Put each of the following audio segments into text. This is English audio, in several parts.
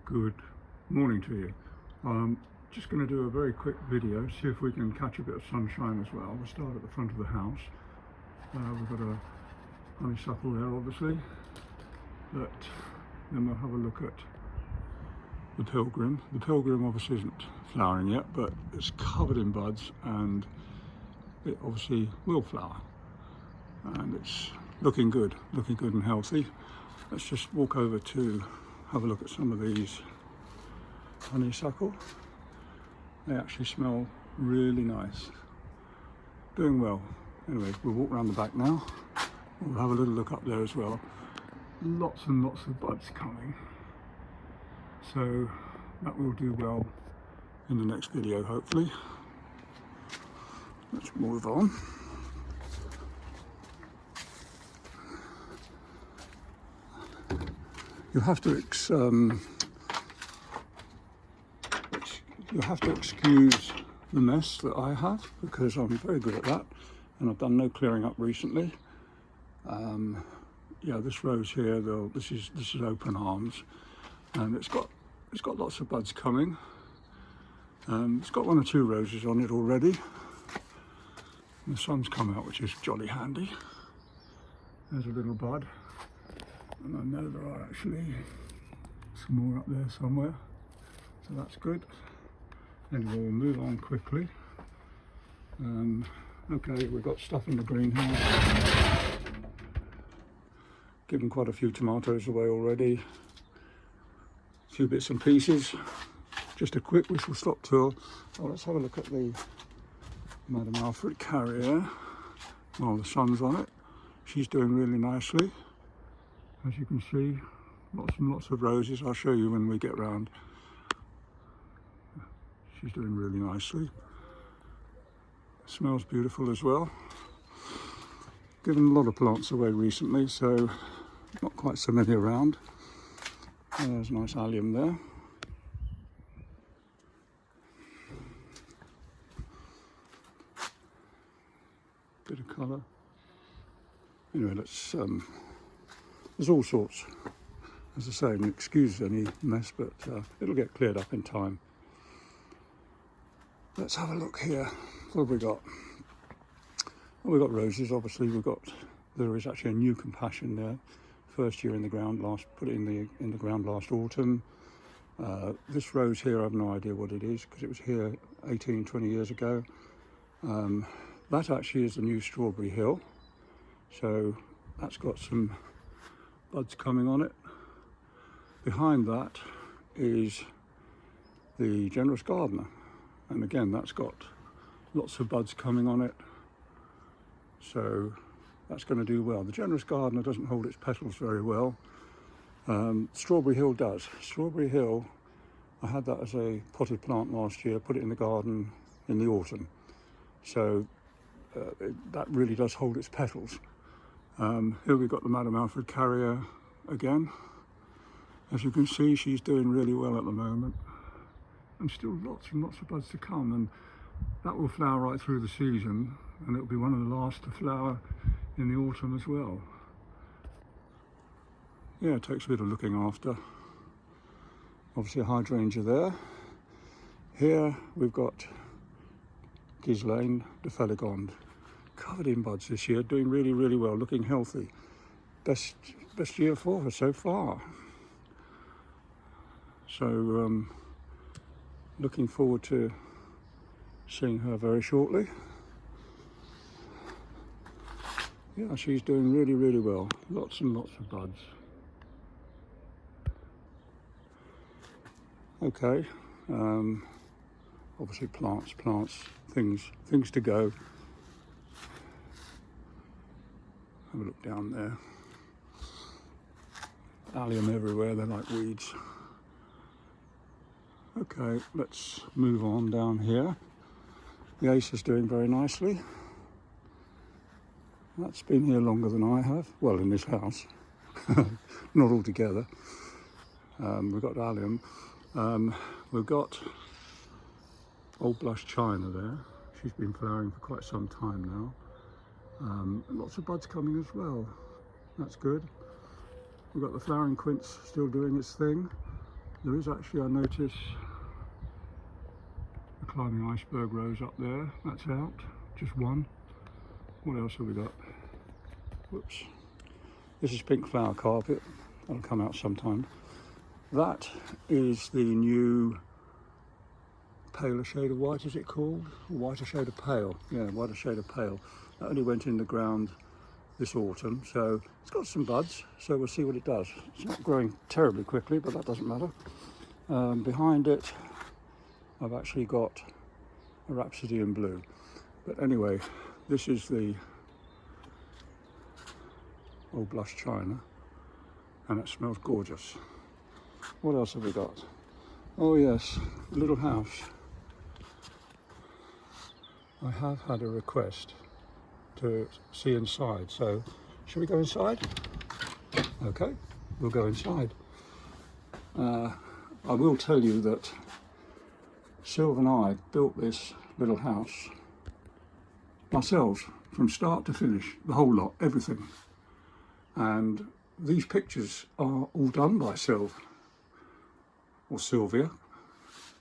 Good morning to you. Just going to do a very quick video, see if we can catch a bit of sunshine as well. We'll start at the front of the house. We've got a honeysuckle there obviously, but then we'll have a look at the pilgrim. The pilgrim obviously isn't flowering yet, but it's covered in buds and it obviously will flower. And it's looking good and healthy. Let's just walk over to have a look at some of these honeysuckle. They actually smell really nice. Doing well. Anyway, we'll walk around the back now. We'll have a little look up there as well. Lots and lots of buds coming. So that will do well in the next video, hopefully. Let's move on. You have to excuse the mess that I have, because I'm very good at that and I've done no clearing up recently. Yeah, this rose here, though, this is open arms, and it's got lots of buds coming. It's got one or two roses on it already. And the sun's come out, which is jolly handy. There's a little bud. And I know there are actually some more up there somewhere, so that's good. Anyway, we'll move on quickly. Okay, we've got stuff in the greenhouse. Given quite a few tomatoes away already. A few bits and pieces. Just a quick whistle stop tour. Oh, let's have a look at the Madame Alfred Carrier while the sun's on it. She's doing really nicely. As you can see, lots and lots of roses. I'll show you when we get round. She's doing really nicely. Smells beautiful as well. Given a lot of plants away recently, so not quite so many around. There's a nice allium there. Bit of colour. Anyway, let's there's all sorts. As I say, excuse any mess, but it'll get cleared up in time. Let's have a look here. What have we got? Well, we've got roses, obviously. There is actually a new compassion there. First year in the ground, put it in the ground last autumn. This rose here, I have no idea what it is, because it was here 20 years ago. That actually is the new Strawberry Hill. So that's got some buds coming on it. Behind that is the Generous Gardener, and again that's got lots of buds coming on it, so that's going to do well. The Generous Gardener doesn't hold its petals very well. Strawberry Hill does. Strawberry Hill, I had that as a potted plant last year, put it in the garden in the autumn, so that really does hold its petals. Here we've got the Madame Alfred Carrier again. As you can see, she's doing really well at the moment, and still lots and lots of buds to come, and that will flower right through the season, and it'll be one of the last to flower in the autumn as well. Yeah, it takes a bit of looking after. Obviously a hydrangea there. Here we've got Ghislaine de Feligonde, covered in buds this year, doing really well, looking healthy. Best year for her so far. So looking forward to seeing her very shortly. Yeah, she's doing really well. Lots and lots of buds. Okay, obviously plants, things to go. Have a look down there. Allium everywhere, they're like weeds. Okay, let's move on down here. The Ace is doing very nicely. That's been here longer than I have. Well, in this house. Not altogether. We've got allium. We've got Old Blush China there. She's been flowering for quite some time now. Lots of buds coming as well. That's good. We've got the flowering quince still doing its thing. There is actually, I notice, the climbing iceberg rose up there. That's out, just one. What else have we got? Whoops. This is pink flower carpet. That'll come out sometime. That is the new paler shade of white, is it called? Whiter shade of pale. Yeah, whiter shade of pale. That only went in the ground this autumn, so it's got some buds, so we'll see what it does. It's not growing terribly quickly, but that doesn't matter. Behind it, I've actually got a Rhapsody in blue. But anyway, this is the old blush china, and it smells gorgeous. What else have we got? Oh yes, little house. I have had a request to see inside, so shall we go inside? Okay, we'll go inside. I will tell you that Sylv and I built this little house ourselves from start to finish, the whole lot, everything. And these pictures are all done by Sylv, or Sylvia,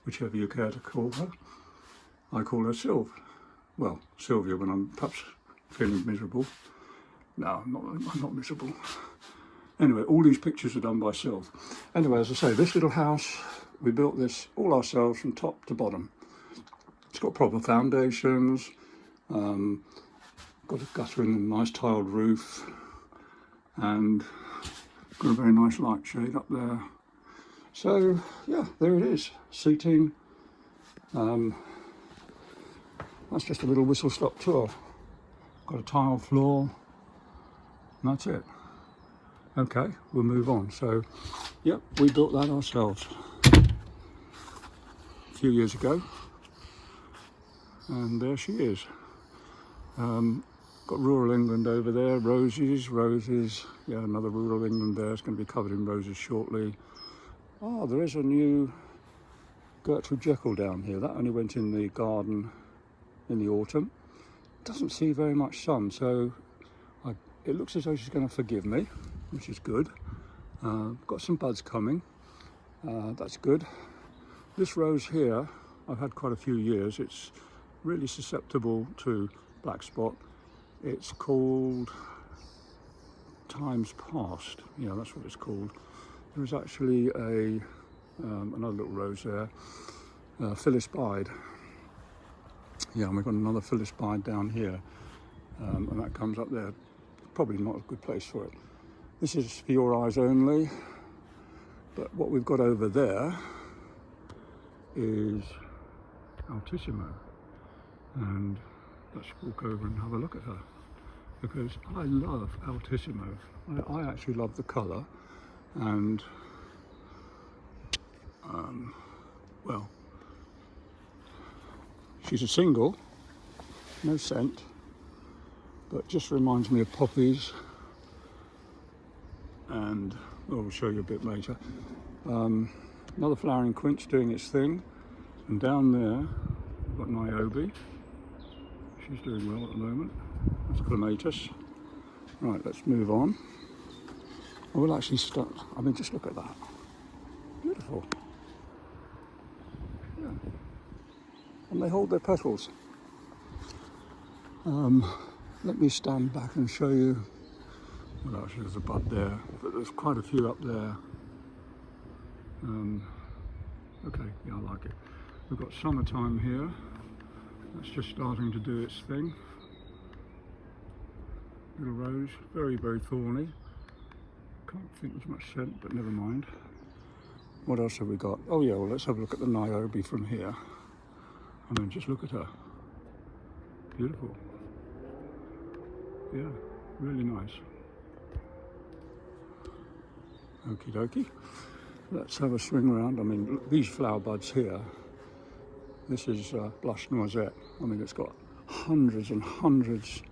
whichever you care to call her. I call her Sylv. Well, Sylvia when I'm perhaps feeling miserable. No, I'm not miserable. Anyway, all these pictures are done by Sylv. Anyway, as I say, this little house, we built this all ourselves from top to bottom. It's got proper foundations, got a gutter and a nice tiled roof, and got a very nice light shade up there. So yeah, there it is, seating. That's just a little whistle-stop tour. Got a tile floor, and that's it. Okay, we'll move on. So, yep, we built that ourselves a few years ago, and there she is. Got rural England over there, roses. Yeah, another rural England there. It's going to be covered in roses shortly. Oh, there is a new Gertrude Jekyll down here. That only went in the garden in the autumn. Doesn't see very much sun, so it looks as though she's going to forgive me, which is good. Got some buds coming. That's good. This rose here, I've had quite a few years. It's really susceptible to black spot. It's called Times Past. Yeah, that's what it's called. There's actually another little rose there, Phyllis Bide. Yeah, and we've got another Phyllis Bide down here, and that comes up there. Probably not a good place for it. This is for your eyes only, but what we've got over there is Altissimo, and let's walk over and have a look at her, because I love Altissimo. I actually love the colour, and well, she's a single, no scent, but just reminds me of poppies, and we'll show you a bit later. Another flowering quince doing its thing, and down there we've got Niobe. She's doing well at the moment. That's Clematis. Right, let's move on. I will actually start. I mean, just look at that. Beautiful. Yeah. And they hold their petals. Let me stand back and show you. Well, actually, there's a bud there, but there's quite a few up there. Okay, yeah, I like it. We've got summertime here. That's just starting to do its thing. Little rose, very, very thorny. Can't think there's much scent, but never mind. What else have we got? Oh yeah, well, let's have a look at the Niobe from here. I mean, just look at her. Beautiful. Yeah, really nice. Okie dokie. Let's have a swing around. I mean, these flower buds here, this is Blush Noisette. I mean, it's got hundreds and hundreds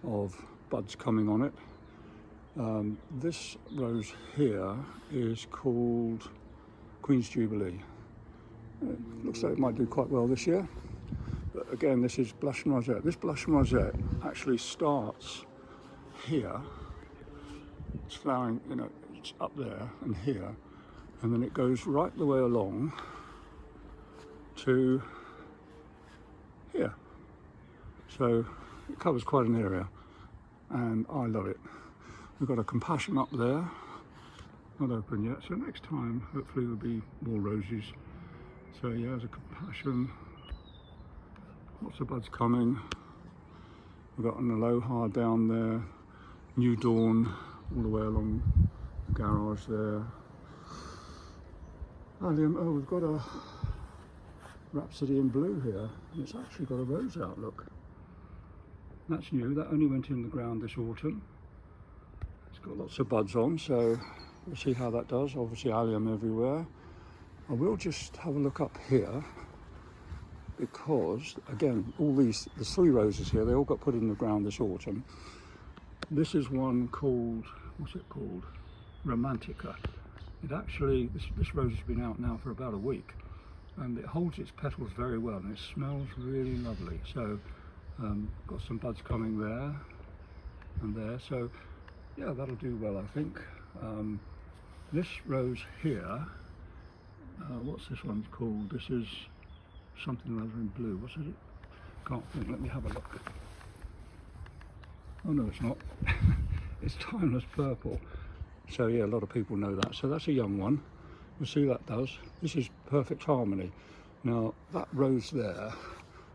of buds coming on it. This rose here is called Queen's Jubilee. It looks like it might do quite well this year. But again, this is Blush Noisette. This Blush Noisette actually starts here. It's flowering, you know, it's up there and here. and then it goes right the way along to here. So it covers quite an area, and I love it. We've got a compassion up there, not open yet, so next time hopefully there'll be more roses. So yeah, there's a compassion, lots of buds coming. We've got an aloha down there, new dawn all the way along the garage there. And oh, we've got a Rhapsody in Blue here. It's actually got a rose out, look. That's new, that only went in the ground this autumn. It's got lots of buds on, so we'll see how that does. Obviously allium everywhere. I will just have a look up here, because again, there's 3 roses here, they all got put in the ground this autumn. This is one called, what's it called? Romantica. It actually, this rose has been out now for about a week, and it holds its petals very well, and it smells really lovely. So got some buds coming there and there, so yeah, that'll do well, I think. This rose here, what's this one called? This is something rather in blue. What's it? Can't think. Let me have a look. Oh no, it's not. It's Timeless Purple. So yeah, a lot of people know that. So that's a young one. We'll see what that does. This is Perfect Harmony. Now that rose there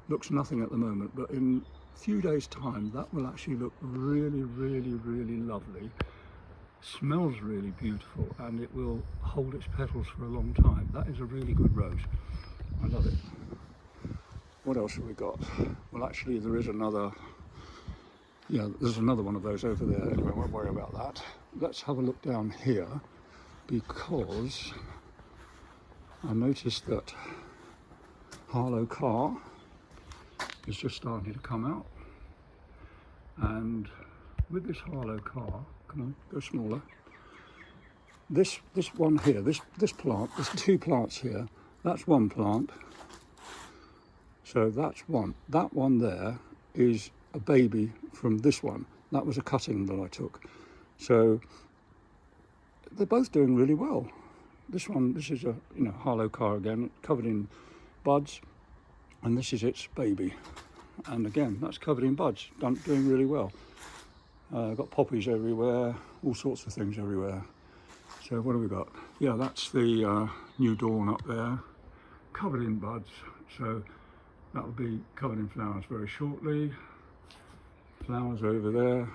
looks nothing at the moment, but in a few days' time that will actually look really, really, really lovely. Smells really beautiful, and it will hold its petals for a long time. That is a really good rose. I love it. What else have we got? Well, actually there is another, yeah, there's another one of those over there. Anyway, won't worry about that. Let's have a look down here, because I noticed that Harlow Car is just starting to come out. And with this Harlow Car, come on, go smaller. This one here, this plant, there's 2 plants here. That's one plant. So that's one. That one there is a baby from this one. That was a cutting that I took. So they're both doing really well. This one, this is a Harlow Car again, covered in buds, and this is its baby. And again, that's covered in buds, doing really well. Got poppies everywhere, all sorts of things everywhere. So what have we got? Yeah, that's the New Dawn up there, covered in buds. So that will be covered in flowers very shortly. Flowers over there.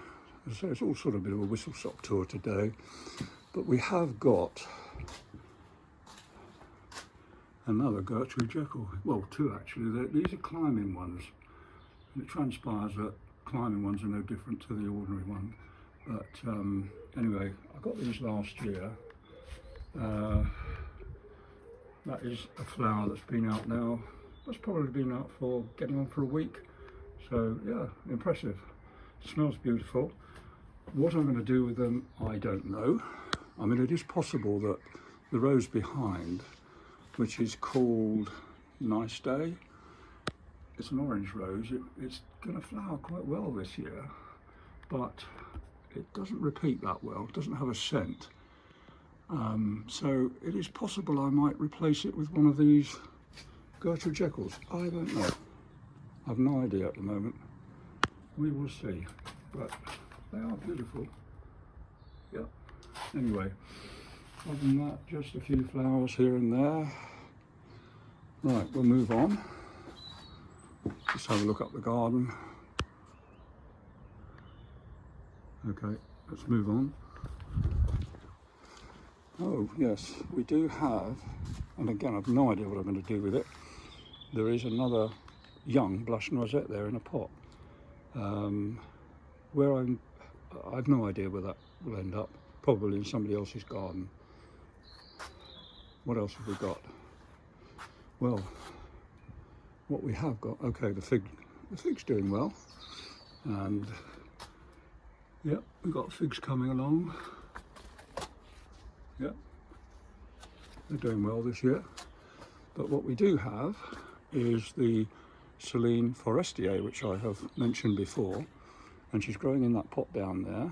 So it's all sort of a bit of a whistle-stop tour today. But we have got another Gertrude Jekyll. Well, 2 actually. These are climbing ones. And it transpires that climbing ones are no different to the ordinary one. But anyway, I got these last year. That is a flower that's been out now. That's probably been out for getting on for a week. So yeah, impressive. Smells beautiful. What I'm going to do with them, I don't know. I mean, it is possible that the rose behind, which is called Nice Day, it's an orange rose. It's going to flower quite well this year, but it doesn't repeat that well. It doesn't have a scent. So it is possible I might replace it with one of these Gertrude Jekylls. I don't know. I've no idea at the moment. We will see. But they are beautiful. Yep. Anyway, other than that, just a few flowers here and there. Right, we'll move on. Just have a look up the garden. Okay, let's move on. Oh yes, we do have, and again I've no idea what I'm going to do with it. There is another young blush noisette there in a pot. I've no idea where that will end up. Probably in somebody else's garden. What else have we got? Well, what we have got, okay, the fig's doing well, and yeah, we've got figs coming along. Yeah, they're doing well this year. But what we do have is the Celine Forestier, which I have mentioned before, and she's growing in that pot down there.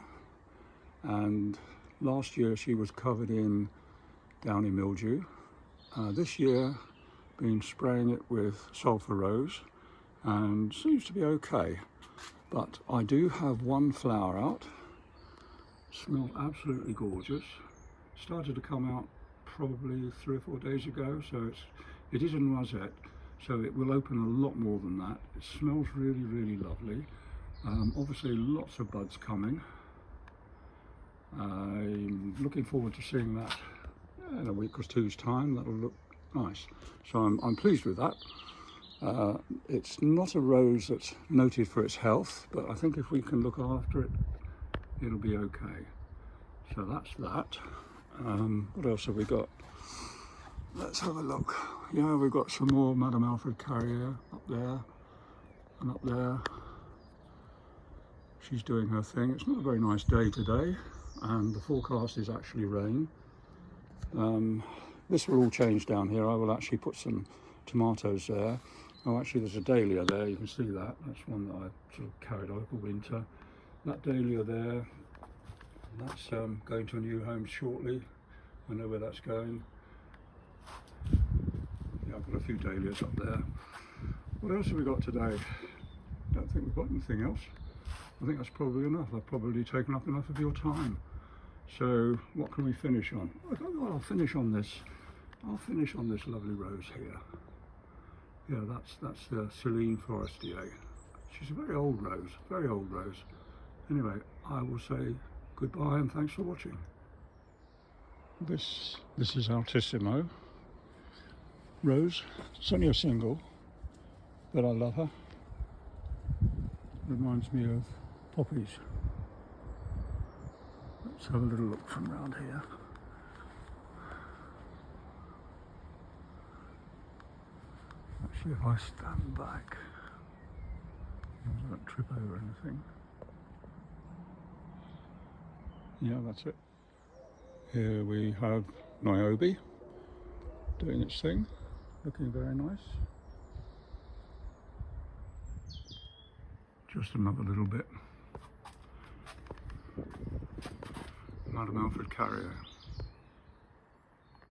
And last year she was covered in downy mildew. This year, been spraying it with sulphur rose and seems to be okay. But I do have one flower out. Smells absolutely gorgeous. Started to come out probably 3 or 4 days ago, so it is in rosette, so it will open a lot more than that. It smells really, really lovely. Obviously lots of buds coming. I'm looking forward to seeing that in a week or two's time. That'll look nice. So I'm pleased with that. It's not a rose that's noted for its health, but I think if we can look after it, it'll be okay. So that's that. What else have we got? Let's have a look. Yeah, we've got some more Madame Alfred Carrier up there and up there. She's doing her thing. It's not a very nice day today, and the forecast is actually rain. This will all change down here. I will actually put some tomatoes there. Oh, actually there's a dahlia there, you can see that. That's one that I sort of carried over winter. That dahlia there, that's going to a new home shortly. I know where that's going. Yeah, I've got a few dahlias up there. What else have we got today? Don't think we've got anything else. I think that's probably enough. I've probably taken up enough of your time. So what can we finish on? I'll finish on this. I'll finish on this lovely rose here. Yeah, that's the Celine Forestier. She's a very old rose, very old rose. Anyway, I will say goodbye and thanks for watching. This is Altissimo rose. It's only a single, but I love her. Reminds me of poppies. Let's have a little look from around here. Actually, if I stand back, I don't trip over anything. Yeah, that's it. Here we have Niobe doing its thing, looking very nice. Just another little bit. Madame Alfred Carrier.